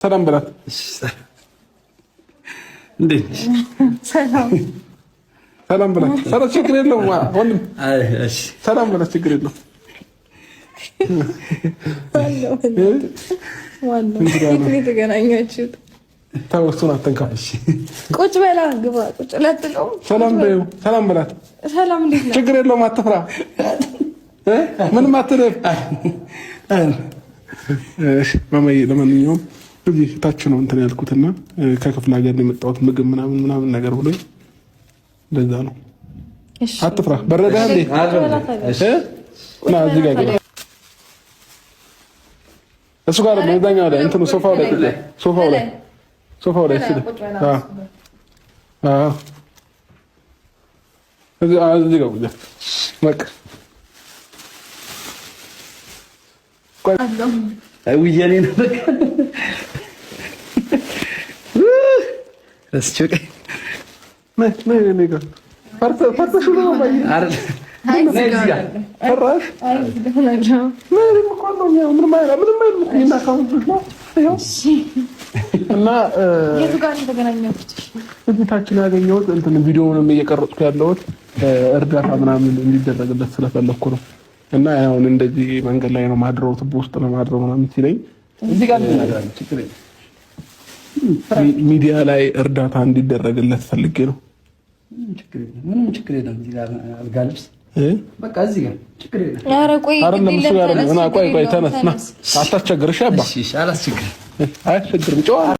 ሰላም በላት። እንዴት ነሽ? ሰላም በላት። ሰላም ችግር የለውም ወንድም። እሺ ሰላም በላት ችግር የለውም። ዋናው የተገናኛችሁት ታውሱን አትንካሽ። ቁጭ በላ ግባ ቁጭ ለጥለው ሰላም በይው። ሰላም በላት። ሰላም እንዴት ነው? ችግር የለውም አትፍራ። ምንም አትልም። እሺ ማማዬ፣ ለማንኛውም እዚህ ታች ነው እንትን ያልኩትና ከክፍለ ሀገር ነው የመጣሁት ምግብ ምናምን ነገር ብሎ ለዛ ነው። አትፍራ። በረዳ እንዴ? ና እዚህ ጋር ግባ። እሱ ጋር ነው እዛኛው ላይ እንትኑ ሶፋው ላይ እዚህ ጋር ቁጭ በቃ። አይ ውዬኔ ነው በቃ እስኪ ፈርተሽ ነው ማለት እና እዚታችን ያገኘሁት እንትን ቪዲዮውንም እየቀረጽኩ ያለሁት እርዳታ ምናምን እንዲደረግለት ስለፈለኩ ነው። እና አሁን እንደዚህ መንገድ ላይ ነው ማድረው፣ ትቦ ውስጥ ነው ማድረው ምናምን ሲለኝ እዚህ ጋር ሚዲያ ላይ እርዳታ እንዲደረግለት ፈልጌ ነው። ምንም ችግር የለም። እዚህ ጋር አልጋ ልብስ በቃ እዚህ ጋር ችግር የለም። ኧረ ቆይ ቆይ ተነስ፣ አታስቸግር። እሺ አባ፣ እሺ አላስቸግርም። አያስቸግርም። ጨዋ